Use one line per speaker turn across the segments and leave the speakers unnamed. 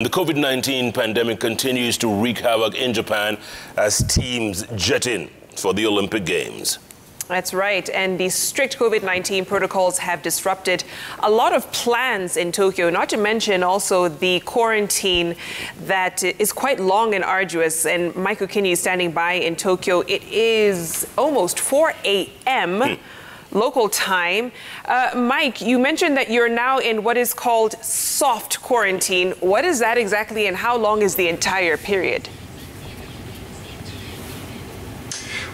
The COVID-19 pandemic continues to wreak havoc in Japan as teams jet in for the Olympic Games.
That's right. And these strict COVID-19 protocols have disrupted a lot of plans in Tokyo, not to mention also the quarantine that is quite long and arduous. And Michael Kinney is standing by in Tokyo. It is almost 4 a.m. local time. Mike, you mentioned that you're now in what is called soft quarantine. What is that exactly, and how long is the entire period?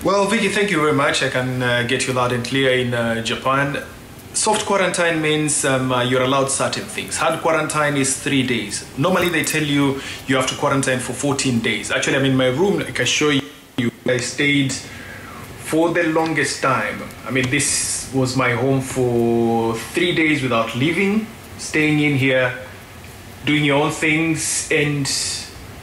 Well, Vicky, thank you very much. I can get you loud and clear in Japan. Soft quarantine means you're allowed certain things. Hard quarantine is 3 days. Normally they tell you you have to quarantine for 14 days. Actually, I'm in my room. I can show you. I stayed for the longest time. I mean, this was my home for 3 days without leaving, staying in here, doing your own things, and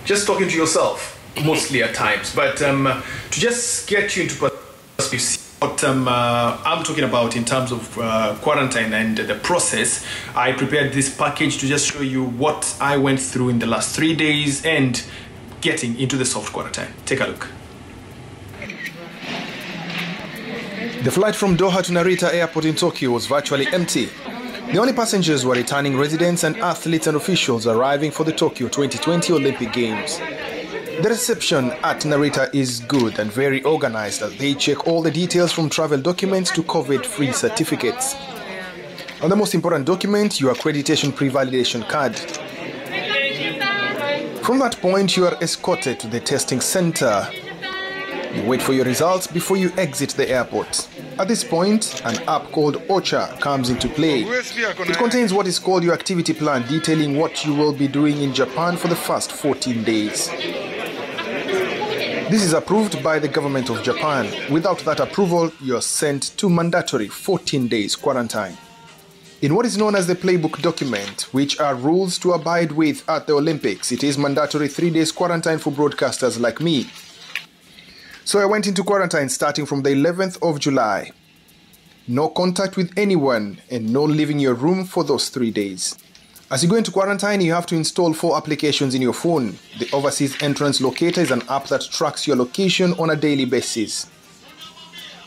just talking to yourself, mostly at times. But to just get you into perspective, what I'm talking about in terms of quarantine and the process, I prepared this package to just show you what I went through in the last 3 days and getting into the soft quarantine. Take a look.
The flight from Doha to Narita Airport in Tokyo was virtually empty. The only passengers were returning residents and athletes and officials arriving for the Tokyo 2020 Olympic Games. The reception at Narita is good and very organized as they check all the details from travel documents to COVID-free certificates. On the most important document, your accreditation pre-validation card. From that point, you are escorted to the testing center. You wait for your results before you exit the airport. At this point, an app called OCHA comes into play. It contains what is called your activity plan, detailing what you will be doing in Japan for the first 14 days. This is approved by the government of Japan. Without that approval, you're sent to mandatory 14 days quarantine. In what is known as the playbook document, which are rules to abide with at the Olympics, it is mandatory 3 days quarantine for broadcasters like me. So I went into quarantine starting from the 11th of July. No contact with anyone and no leaving your room for those 3 days. As you go into quarantine, you have to install 4 applications in your phone. The Overseas Entrance Locator is an app that tracks your location on a daily basis.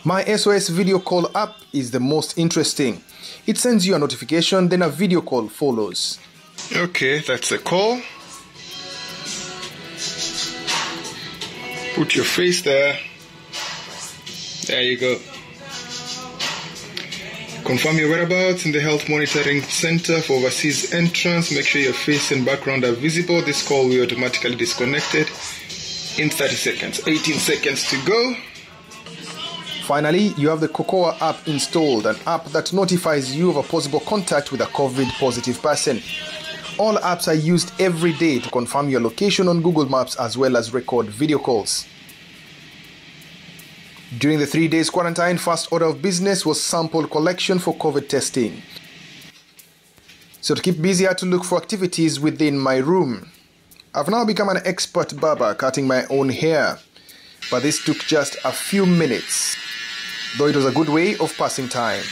My SOS video call app is the most interesting. It sends you a notification, then a video call follows.
Okay, that's a call. Put your face there. There you go. Confirm your whereabouts in the Health Monitoring Center for Overseas Entrance. Make sure your face and background are visible. This call will be automatically disconnected in 30 seconds. 18 seconds to go.
Finally, you have the Cocoa app installed, an app that notifies you of a possible contact with a COVID-positive person. All apps are used every day to confirm your location on Google Maps as well as record video calls. During the 3 days quarantine, first order of business was sample collection for COVID testing. So to keep busy, I had to look for activities within my room. I've now become an expert barber, cutting my own hair. But this took just a few minutes, though it was a good way of passing time.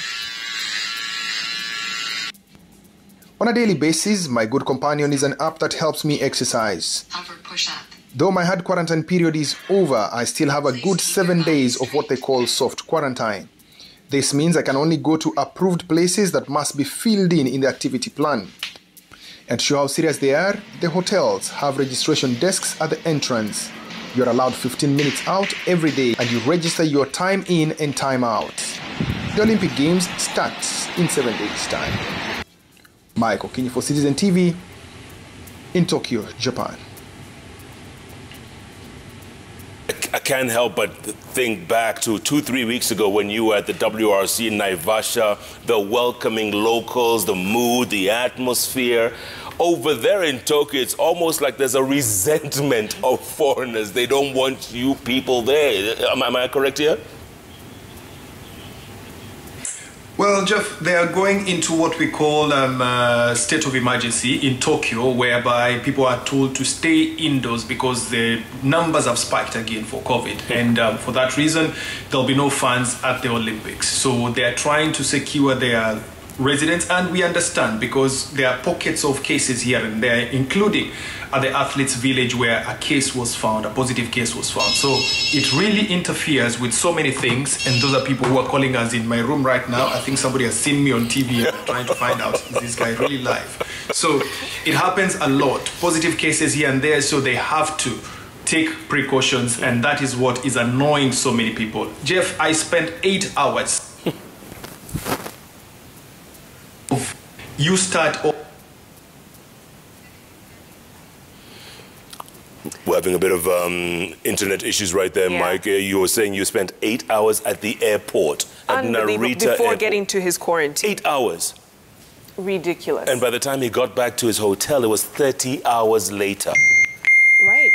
On a daily basis, my good companion is an app that helps me exercise. Though my hard quarantine period is over, I still have a good 7 days of what they call soft quarantine. This means I can only go to approved places that must be filled in the activity plan. And to show how serious they are, the hotels have registration desks at the entrance. You're allowed 15 minutes out every day and you register your time in and time out. The Olympic Games starts in 7 days' time. Michael Kinney for Citizen TV in Tokyo, Japan.
I can't help but think back to 2-3 weeks ago when you were at the WRC in Naivasha, the welcoming locals, the mood, the atmosphere. Over there in Tokyo, it's almost like there's a resentment of foreigners. They don't want you people there. Am I correct here?
Well, Jeff, they are going into what we call state of emergency in Tokyo, whereby people are told to stay indoors because the numbers have spiked again for COVID. And for that reason, there'll be no fans at the Olympics. So they are trying to secure their residents, and we understand because there are pockets of cases here and there, including at the athletes' village where a case was found, a positive case was found. So it really interferes with so many things, and those are people who are calling us in my room right now. I think somebody has seen me on TV and trying to find out, is this guy really live? So it happens a lot, positive cases here and there, so they have to take precautions, and that is what is annoying so many people. Jeff, I spent 8 hours. You start.
We're having a bit of internet issues right there, Mike. You were saying you spent 8 hours at the airport, at Narita
before
Airport.
Getting to his quarantine.
8 hours.
Ridiculous.
And by the time he got back to his hotel, it was 30 hours later.
Right.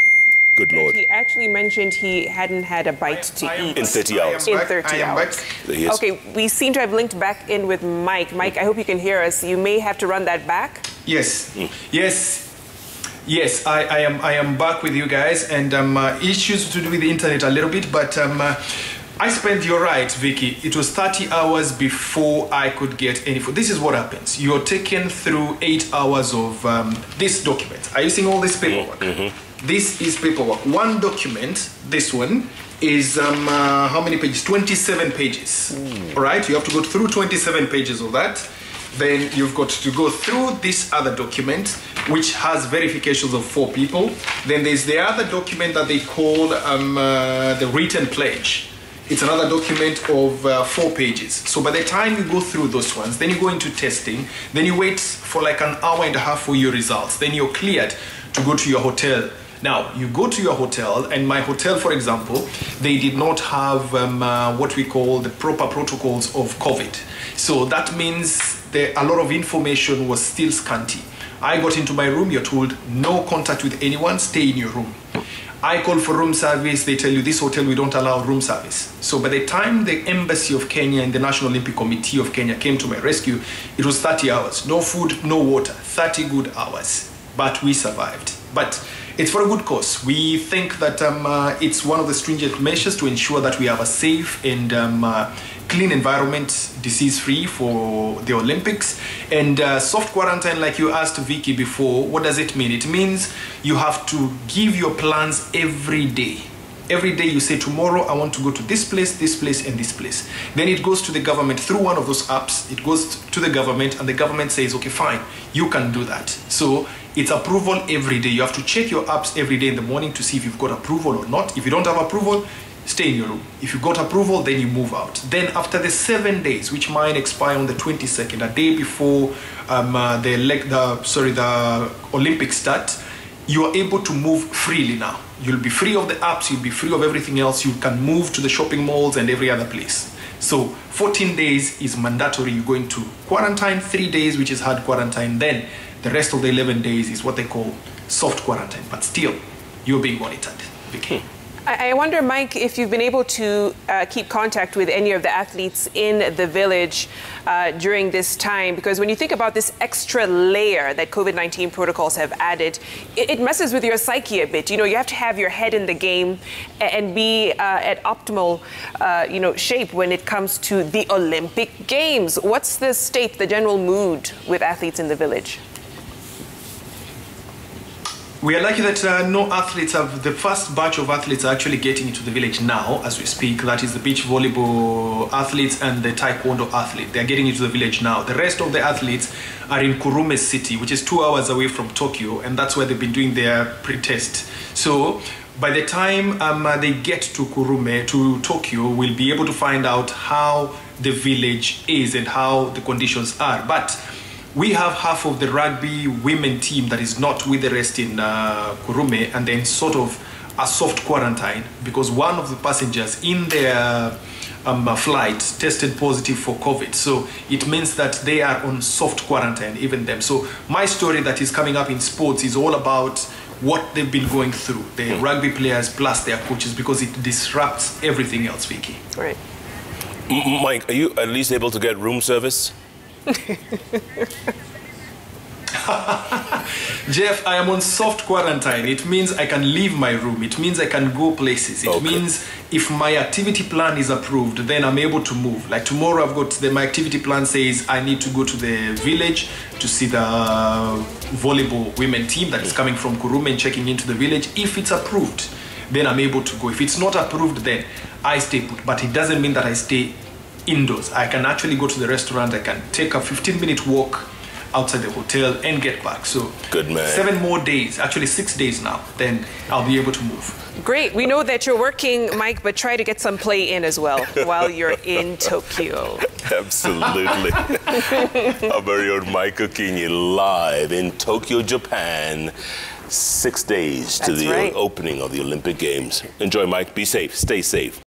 Good Lord.
And he actually mentioned he hadn't had a bite to eat.
In 30 hours.
In 30 hours.
Yes.
Okay, we seem to have linked back in with Mike. Mike, I hope you can hear us. You may have to run that back.
Yes. Yes, I am back with you guys, and issues to do with the internet a little bit, but I spent, you're right, Vicky, it was 30 hours before I could get any food. This is what happens. You're taken through 8 hours of this document. Are you seeing all this paperwork? This is paperwork. One document, this one, is how many pages? 27 pages. All right, you have to go through 27 pages of that. Then you've got to go through this other document, which has verifications of 4 people. Then there's the other document that they call the written pledge. It's another document of 4 pages. So by the time you go through those ones, then you go into testing, then you wait for like an hour and a half for your results. Then you're cleared to go to your hotel. Now, you go to your hotel, and my hotel, for example, they did not have what we call the proper protocols of COVID. So that means a lot of information was still scanty. I got into my room, you're told no contact with anyone, stay in your room. I call for room service, they tell you this hotel we don't allow room service. So by the time the Embassy of Kenya and the National Olympic Committee of Kenya came to my rescue, it was 30 hours. No food, no water, 30 good hours. But we survived. But it's for a good cause. We think that it's one of the stringent measures to ensure that we have a safe and clean environment, disease-free for the Olympics. And soft quarantine, like you asked Vicky before, what does it mean? It means you have to give your plans every day. Every day you say, tomorrow I want to go to this place, and this place. Then it goes to the government through one of those apps. It goes to the government, and the government says, okay, fine, you can do that. So it's approval every day. You have to check your apps every day in the morning to see if you've got approval or not. If you don't have approval, stay in your room. If you got approval, then you move out. Then after the 7 days, which mine expire on the 22nd, a day before the Olympics start, you are able to move freely now. You'll be free of the apps, you'll be free of everything else. You can move to the shopping malls and every other place. So 14 days is mandatory. You're going to quarantine, 3 days, which is hard quarantine. Then the rest of the 11 days is what they call soft quarantine. But still, you're being monitored. Okay.
I wonder, Mike, if you've been able to keep contact with any of the athletes in the village during this time, because when you think about this extra layer that COVID-19 protocols have added, it messes with your psyche a bit. You know, you have to have your head in the game and be at optimal, shape when it comes to the Olympic Games. What's the state, the general mood with athletes in the village?
We are lucky that no athletes have, the first batch of athletes are actually getting into the village now as we speak. That is the beach volleyball athletes and the taekwondo athlete. They are getting into the village now. The rest of the athletes are in Kurume city, which is 2 hours away from Tokyo, and that's where they've been doing their pre-test. So by the time they get to Kurume, to Tokyo, we'll be able to find out how the village is and how the conditions are. But we have half of the rugby women team that is not with the rest in Kurume, and then sort of a soft quarantine because one of the passengers in their flight tested positive for COVID. So it means that they are on soft quarantine, even them. So my story that is coming up in sports is all about what they've been going through, the rugby players plus their coaches, because it disrupts everything else, Vicky.
Right.
Mike, are you at least able to get room service?
Jeff, I am on soft quarantine. It means I can leave my room. It means I can go places. It means if my activity plan is approved, then I'm able to move. Like tomorrow, I've got my activity plan says I need to go to the village to see the volleyball women team that is coming from Kurume and checking into the village. If it's approved, then I'm able to go. If it's not approved, then I stay put. But it doesn't mean that I stay indoors. I can actually go to the restaurant. I can take a 15-minute walk outside the hotel and get back. So
good man.
7 more days, actually 6 days now, then I'll be able to move.
Great. We know that you're working, Mike, but try to get some play in as well while you're in Tokyo.
Absolutely. Our very own Mike Okinyi live in Tokyo, Japan. 6 days to the opening of the Olympic Games. Enjoy, Mike. Be safe. Stay safe.